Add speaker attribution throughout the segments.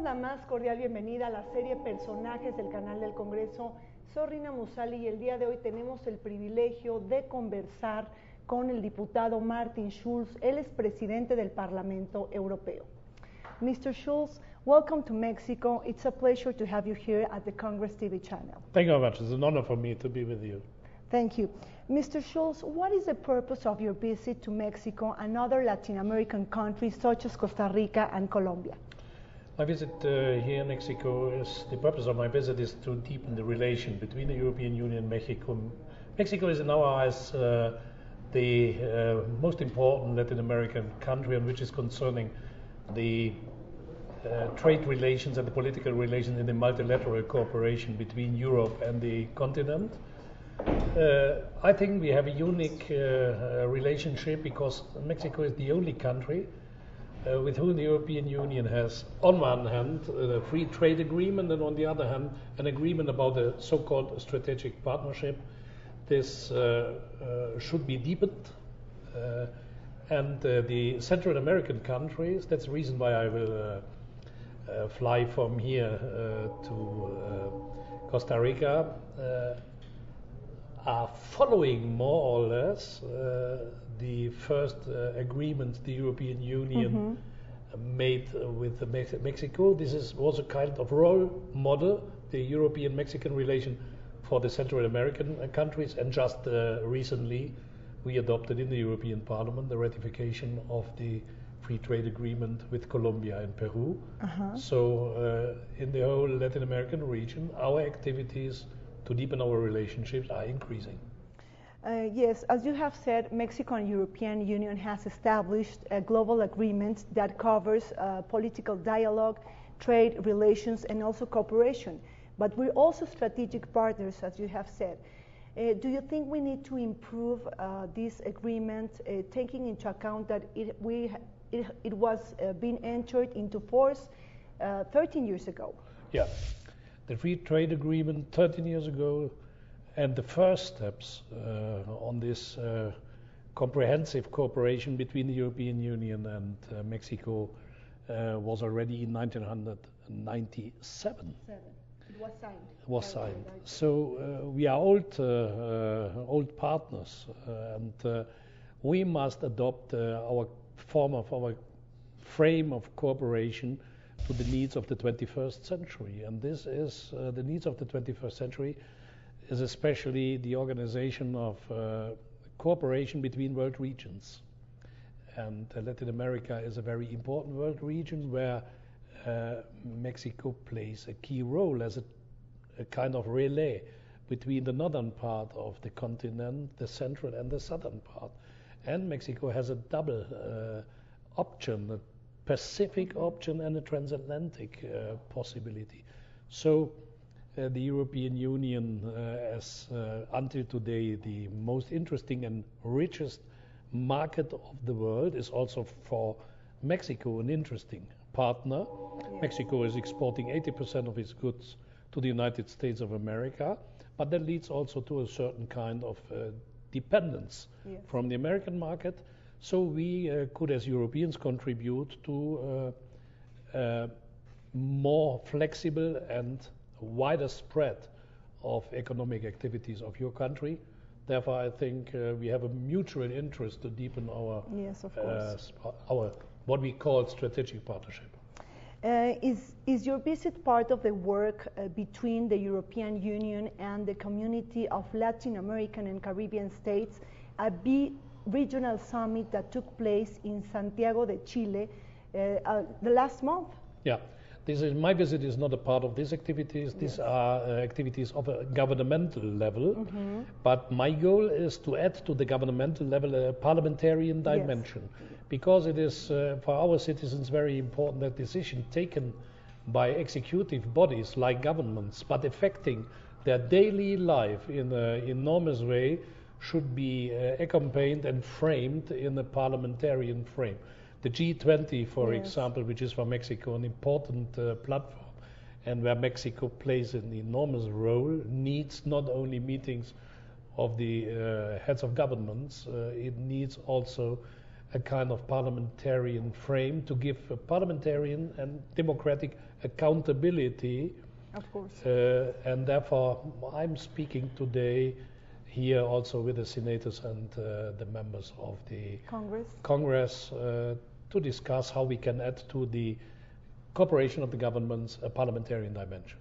Speaker 1: la más cordial bienvenida a la serie Personajes del canal del Congreso. Soy Rina Mussali y el día de hoy tenemos el privilegio de conversar con el diputado Martin Schulz. Él es presidente del Parlamento Europeo. Mr. Schulz, welcome to Mexico. It's a pleasure to have you here at the Congress TV channel.
Speaker 2: Thank you very much. It's an honor for me to be with you.
Speaker 1: Thank you. Mr. Schulz, what is the purpose of your visit to Mexico and other Latin American countries such as Costa Rica and Colombia?
Speaker 2: My visit here in Mexico the purpose of my visit is to deepen the relation between the European Union and Mexico. Mexico is in our eyes the most important Latin American country, and which is concerning the trade relations and the political relations in the multilateral cooperation between Europe and the continent. I think we have a unique relationship because Mexico is the only country with whom the European Union has, on one hand, a free trade agreement, and on the other hand, an agreement about a so-called strategic partnership. This should be deepened. And the Central American countries, that's the reason why I will fly from here to Costa Rica, are following more or less the first agreement the European Union made with Mexico. This was a kind of role model, the European-Mexican relation for the Central American countries, and just recently we adopted in the European Parliament the ratification of the free trade agreement with Colombia and Peru. So in the whole Latin American region, our activities to deepen our relationships are increasing.
Speaker 1: Yes, as you have said, Mexico and European Union has established a global agreement that covers political dialogue, trade relations, and also cooperation. But we're also strategic partners, as you have said. Do you think we need to improve this agreement, taking into account that it was being entered into force 13 years ago?
Speaker 2: Yeah, the free trade agreement 13 years ago, and the first steps on this comprehensive cooperation between the European Union and Mexico was already in 1997.
Speaker 1: It was signed.
Speaker 2: Was signed. So we are old partners, and we must adopt our frame of cooperation to the needs of the 21st century. And this is the needs of the 21st century is especially the organization of cooperation between world regions. And Latin America is a very important world region where Mexico plays a key role as a kind of relay between the northern part of the continent, the central and the southern part. And Mexico has a double option, a Pacific option and a transatlantic possibility. So the European Union, as until today the most interesting and richest market of the world, is also for Mexico an interesting partner. Yeah. Mexico is exporting 80% of its goods to the United States of America, but that leads also to a certain kind of dependence from the American market. So we could, as Europeans, contribute to more flexible and wider spread of economic activities of your country. Therefore, I think we have a mutual interest to deepen our what we call strategic partnership.
Speaker 1: Is your visit part of the work between the European Union and the community of Latin American and Caribbean states, a regional summit that took place in Santiago de Chile the last month?
Speaker 2: Yeah. My visit is not a part of these activities. These are activities of a governmental level. But my goal is to add to the governmental level a parliamentarian dimension, because it is for our citizens very important that decisions taken by executive bodies like governments, but affecting their daily life in an enormous way, should be accompanied and framed in a parliamentarian frame. The G20, for example, which is for Mexico an important platform, and where Mexico plays an enormous role, needs not only meetings of the heads of governments, it needs also a kind of parliamentarian frame to give a parliamentarian and democratic accountability.
Speaker 1: Of course.
Speaker 2: And therefore, I'm speaking today here also with the senators and the members of the Congress to discuss how we can add to the cooperation of the governments a parliamentarian dimension.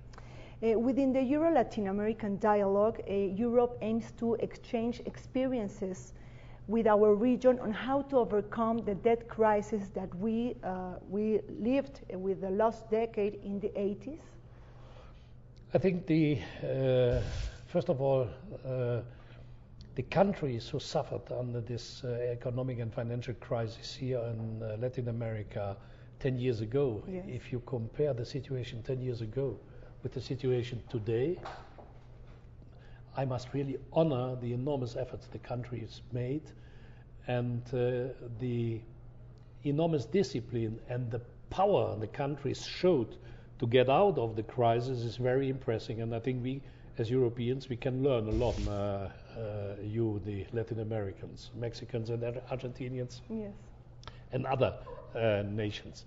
Speaker 1: Within the Euro-Latin American dialogue, Europe aims to exchange experiences with our region on how to overcome the debt crisis that we lived with the last decade in the 80s.
Speaker 2: I think first of all, the countries who suffered under this economic and financial crisis here in Latin America 10 years ago,
Speaker 1: yes.
Speaker 2: If you compare the situation 10 years ago with the situation today, I must really honor the enormous efforts the countries made and the enormous discipline and the power the countries showed to get out of the crisis is very impressive. And I think we, as Europeans, we can learn a lot from the Latin Americans, Mexicans and Argentinians,
Speaker 1: yes.
Speaker 2: and other nations.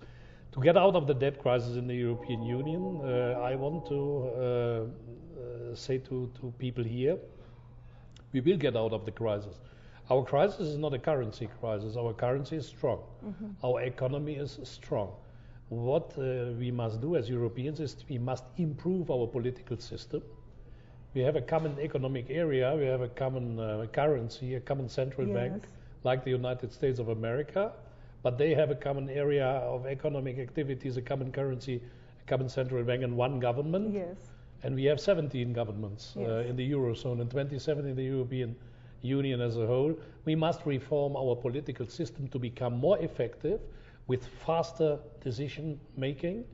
Speaker 2: To get out of the debt crisis in the European Union, I want to say to people here, we will get out of the crisis. Our crisis is not a currency crisis. Our currency is strong. Mm-hmm. Our economy is strong. What we must do as Europeans is we must improve our political system. We have a common economic area, we have a common currency, a common central
Speaker 1: yes.
Speaker 2: bank, like the United States of America, but they have a common area of economic activities, a common currency, a common central bank, and one government.
Speaker 1: Yes.
Speaker 2: And we have 17 governments
Speaker 1: yes.
Speaker 2: in the Eurozone and 27 in the European Union as a whole. We must reform our political system to become more effective with faster decision making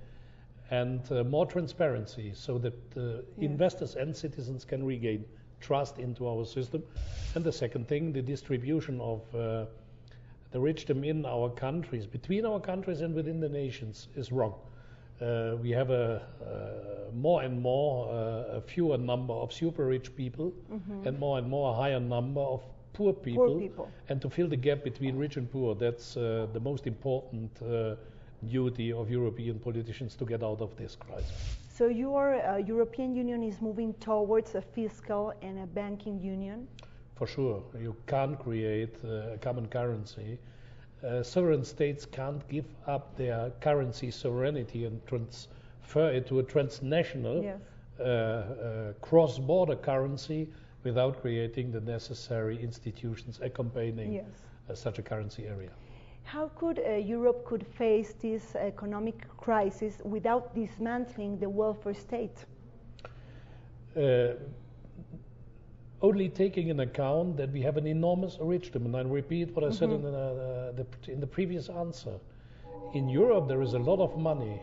Speaker 2: and more transparency so that yes. investors and citizens can regain trust into our system. And the second thing, the distribution of the richdom in our countries, between our countries and within the nations, is wrong. We have a more and more a fewer number of super rich people mm-hmm. and more a higher number of poor people. And to fill the gap between rich and poor, that's the most important duty of European politicians to get out of this crisis.
Speaker 1: So your European Union is moving towards a fiscal and a banking union?
Speaker 2: For sure. You can't create a common currency. Sovereign states can't give up their currency sovereignty and transfer it to a transnational
Speaker 1: yes.
Speaker 2: cross-border currency without creating the necessary institutions accompanying
Speaker 1: yes.
Speaker 2: Such a currency area.
Speaker 1: How could Europe could face this economic crisis without dismantling the welfare state?
Speaker 2: Only taking into account that we have an enormous richdom, and I repeat what I said in the previous answer. In Europe, there is a lot of money,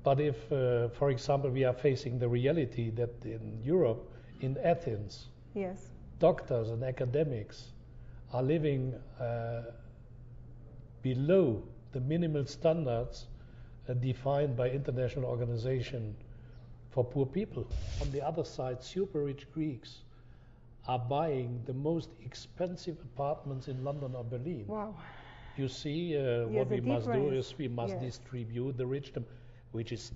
Speaker 2: but if, for example, we are facing the reality that in Europe, in Athens,
Speaker 1: yes.
Speaker 2: doctors and academics are living below the minimal standards defined by international organization for poor people. On the other side, super rich Greeks are buying the most expensive apartments in London or Berlin.
Speaker 1: Wow.
Speaker 2: You see, what we must do is we must distribute the richdom, which is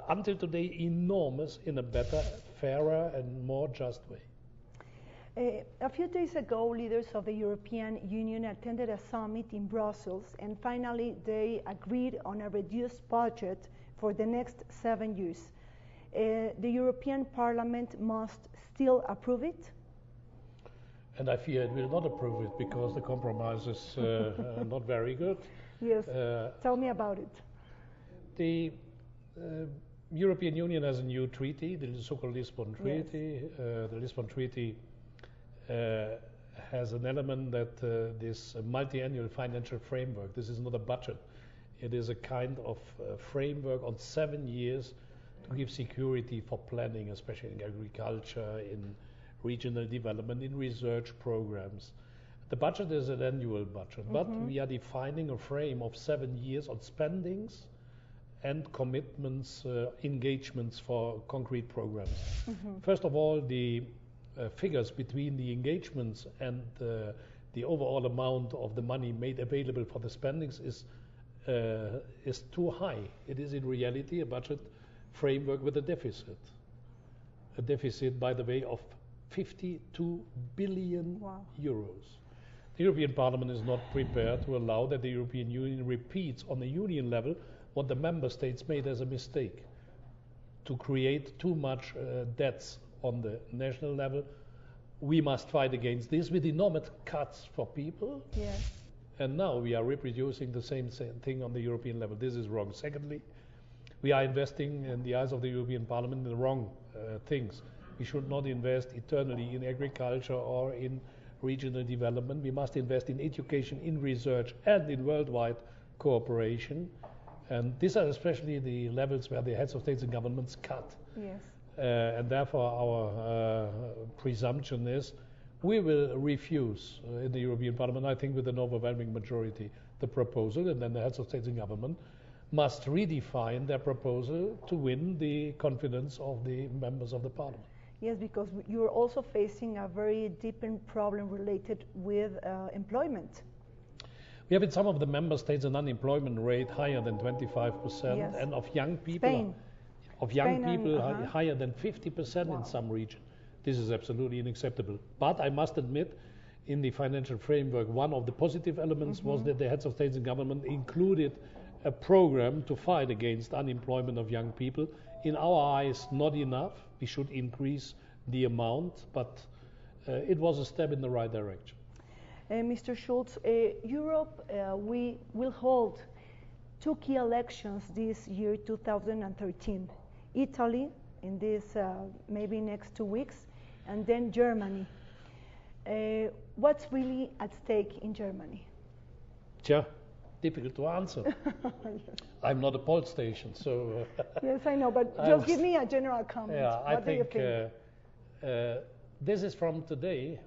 Speaker 2: until today enormous, in a better, fairer and more just way.
Speaker 1: A few days ago, leaders of the European Union attended a summit in Brussels, and finally they agreed on a reduced budget for the next 7 years. The European Parliament must still approve it?
Speaker 2: And I fear it will not approve it because the compromise is not very good.
Speaker 1: Yes, tell me about it.
Speaker 2: The European Union has a new treaty, the so-called Lisbon Treaty. Yes. The Lisbon Treaty has an element that this multi-annual financial framework, this is not a budget, it is a kind of framework on 7 years to give security for planning, especially in agriculture, in regional development, in research programs. The budget is an annual budget, but we are defining a frame of 7 years on spendings and commitments, engagements for concrete programs. First of all, the figures between the engagements and the the overall amount of the money made available for the spendings is too high. It is in reality a budget framework with a deficit. A deficit, by the way, of 52 billion euros. The European Parliament is not prepared to allow that the European Union repeats on the Union level what the member states made as a mistake, to create too much debts on the national level. We must fight against this with enormous cuts for people.
Speaker 1: Yes.
Speaker 2: And now we are reproducing the same thing on the European level. This is wrong. Secondly, we are investing in the eyes of the European Parliament in the wrong things. We should not invest eternally in agriculture or in regional development. We must invest in education, in research, and in worldwide cooperation. And these are especially the levels where the heads of states and governments cut.
Speaker 1: Yes.
Speaker 2: And therefore our presumption is we will refuse in the European Parliament, I think with an overwhelming majority, the proposal, and then the heads of states and government must redefine their proposal to win the confidence of the members of the Parliament.
Speaker 1: Yes, because you are also facing a very deep problem related with employment.
Speaker 2: We have in some of the member states an unemployment rate higher than 25%,
Speaker 1: yes.
Speaker 2: and of young people, higher than 50% in some regions. This is absolutely unacceptable. But I must admit, in the financial framework, one of the positive elements was that the heads of states and government included a program to fight against unemployment of young people. In our eyes, not enough. We should increase the amount, but it was a step in the right direction.
Speaker 1: Mr. Schulz, Europe, we will hold two key elections this year, 2013. Italy, in this maybe next 2 weeks, and then Germany. What's really at stake in Germany?
Speaker 2: Difficult to answer.
Speaker 1: Yes.
Speaker 2: I'm not a poll station, so...
Speaker 1: Yes, I know, but just give me a general comment.
Speaker 2: Yeah,
Speaker 1: what do you think?
Speaker 2: This is from today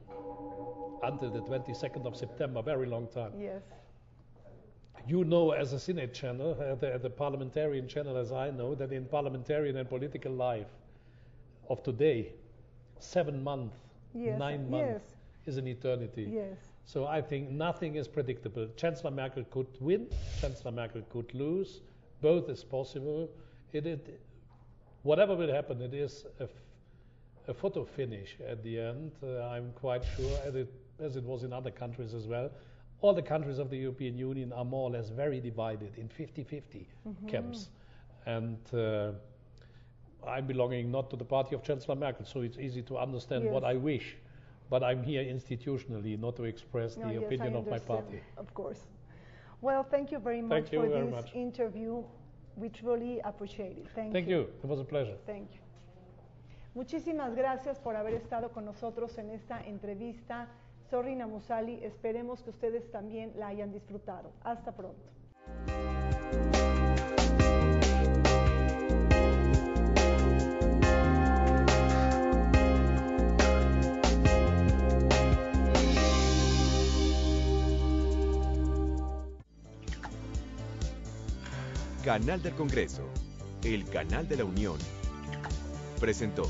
Speaker 2: until the 22nd of September, very long time.
Speaker 1: Yes.
Speaker 2: You know, as a Senate channel, the parliamentarian channel as I know, that in parliamentarian and political life of today, 7 months,
Speaker 1: yes.
Speaker 2: 9 months is an eternity.
Speaker 1: Yes.
Speaker 2: So I think nothing is predictable. Chancellor Merkel could win, Chancellor Merkel could lose. Both is possible. Whatever will happen, it is a photo finish at the end. I'm quite sure, as it was in other countries as well. All the countries of the European Union are more or less very divided in 50-50 camps. And I'm belonging not to the party of Chancellor Merkel, so it's easy to understand what I wish. But I'm here institutionally, not to express the opinion of my party.
Speaker 1: Of course. Well, thank you very much for this interview. We truly appreciate it. Thank you.
Speaker 2: It was a pleasure.
Speaker 1: Thank you. Muchísimas gracias por haber estado con nosotros en esta entrevista. Soy Rina Mussali. Esperemos que ustedes también la hayan disfrutado. Hasta pronto.
Speaker 3: Canal del Congreso, el canal de la Unión, presentó.